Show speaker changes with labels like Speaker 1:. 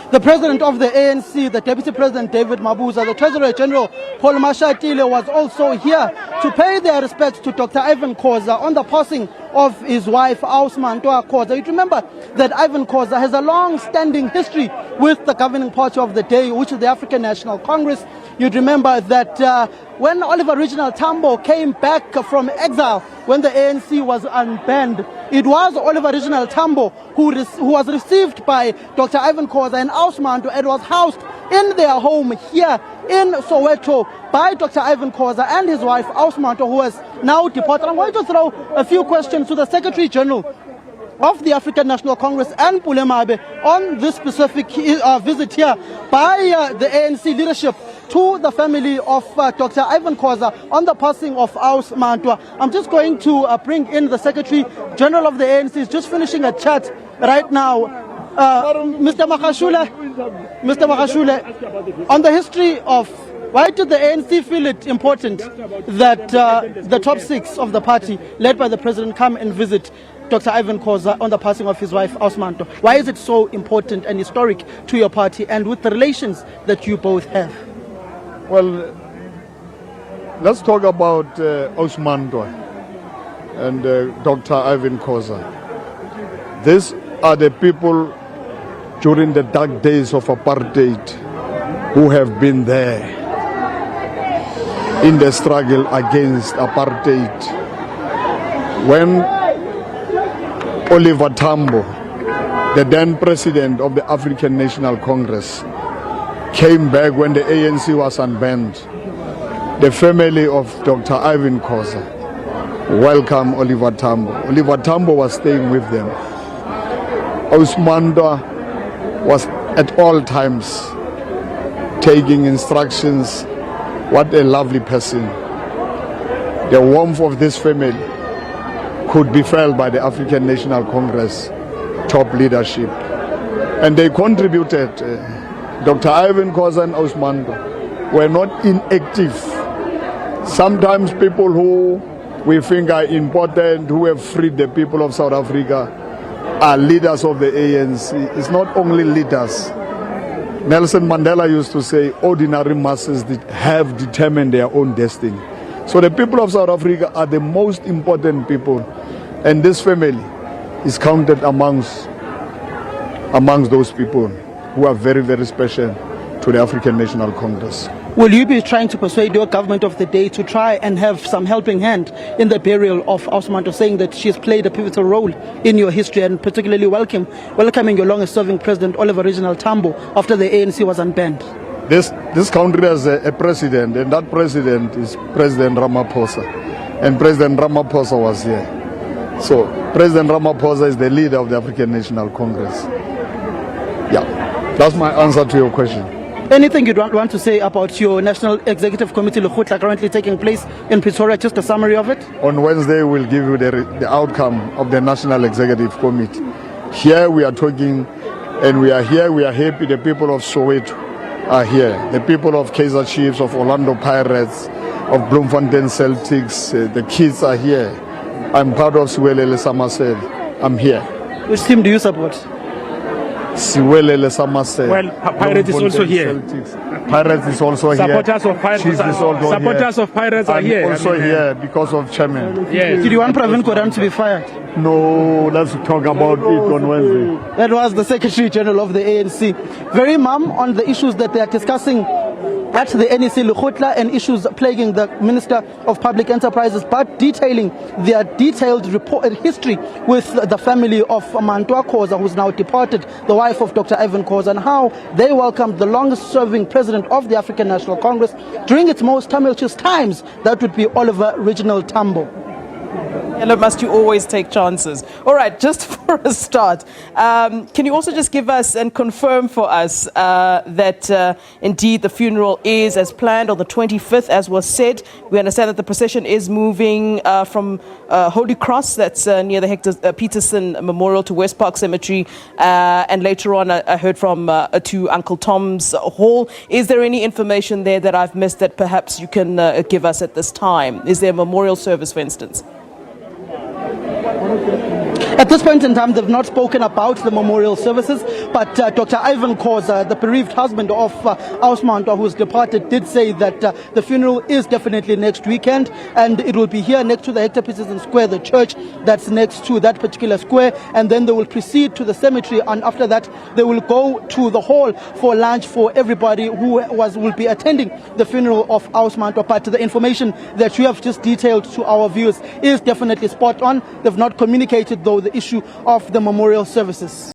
Speaker 1: The president of the ANC, the deputy president David Mabuza, the Treasurer General Paul Mashatile was also here to pay their respects to Dr. Irvin Khoza on the passing of his wife, Mantwa Khoza. You remember that Irvin Khoza has a long-standing history with the governing party of the day, which is the African National Congress. You'd remember that when Oliver Reginald Tambo came back from exile, when the ANC was unbanned, it was Oliver Reginald Tambo who was received by Dr. Irvin Khoza and Mantwa and was housed in their home here in Soweto by Dr. Irvin Khoza and his wife, Mantwa, who has now departed. I'm going to throw a few questions to the Secretary General of the African National Congress and Pulemabe on this specific visit here by the ANC leadership to the family of Dr. Irvin Khoza on the passing of Mantwa. I'm just going to bring in the Secretary General of the ANC. He's just finishing a chat right now. Mr. Magashule, on the history of why did the ANC feel it important that the top six of the party, led by the president, come and visit Dr. Irvin Khoza on the passing of his wife, Mantwa? Why is it so important and historic to your party and with the relations that you both have?
Speaker 2: Well, let's talk about Mantwa and Dr. Irvin Khoza. These are the people during the dark days of apartheid who have been there in the struggle against apartheid. When Oliver Tambo, the then president of the African National Congress, came back when the ANC was unbanned, the family of Dr. Irvin Khoza welcomed Oliver Tambo. Oliver Tambo was staying with them. Mantwa was at all times taking instructions. What a lovely person. The warmth of this family could be felt by the African National Congress top leadership. And they contributed. Dr. Irvin Khoza and Mantwa were not inactive. Sometimes people who we think are important, who have freed the people of South Africa, are leaders of the ANC. It's not only leaders. Nelson Mandela used to say, ordinary masses have determined their own destiny. So the people of South Africa are the most important people, and this family is counted amongst those people who are very, very special to the African National Congress.
Speaker 1: Will you be trying to persuade your government of the day to try and have some helping hand in the burial of Mantwa, saying that she has played a pivotal role in your history, and particularly welcoming your longest-serving president, Oliver Reginald Tambo, after the ANC was unbanned?
Speaker 2: This country has a president, and that president is President Ramaphosa. And President Ramaphosa was here. So President Ramaphosa is the leader of the African National Congress. Yeah, that's my answer to your question.
Speaker 1: Anything you'd want to say about your National Executive Committee Lekgotla currently taking place in Pretoria? Just a summary of it.
Speaker 2: On Wednesday, we'll give you the outcome of the National Executive Committee. Here we are talking, and we are here, we are happy. The people of Soweto are here. The people of Kaizer Chiefs, of Orlando Pirates, of Bloemfontein Celtics, the kids are here. I'm part of Samkele Maseko. I'm here.
Speaker 1: Which team do you support?
Speaker 2: Siwelele Samaseko.
Speaker 3: Well, Pirates is also here.
Speaker 2: Pirates is also here.
Speaker 3: Supporters of Pirates are here.
Speaker 2: Also here because of chairman.
Speaker 3: Yes.
Speaker 1: Did you want Irvin Khoza to be fired?
Speaker 2: No, let's talk about it on Wednesday.
Speaker 1: That was the Secretary General of the ANC. Very mum on the issues that they are discussing at the NEC Lekgotla and issues plaguing the Minister of Public Enterprises, but detailing their detailed history with the family of Mantwa Khoza, who's now departed, the wife of Dr. Irvin Khoza, and how they welcomed the longest-serving president of the African National Congress during its most tumultuous times. That would be Oliver Reginald Tambo.
Speaker 4: Hello, must you always take chances? All right, just for a start, can you also just give us and confirm for us that indeed the funeral is as planned on the 25th, as was said? We understand that the procession is moving from Holy Cross, that's near the Hector Peterson Memorial, to West Park Cemetery, and later on I heard from to Uncle Tom's Hall. Is there any information there that I've missed that perhaps you can give us at this time? Is there a memorial service, for instance?
Speaker 1: At this point in time, they've not spoken about the memorial services, but Dr. Irvin Khoza, the bereaved husband of Mantwa, who's departed, did say that the funeral is definitely next weekend, and it will be here next to the Hector Peterson Square, the church that's next to that particular square, and then they will proceed to the cemetery, and after that they will go to the hall for lunch for everybody who will be attending the funeral of Mantwa. But the information that you have just detailed to our viewers is definitely spot on. They've not communicated, though, the issue of the memorial services.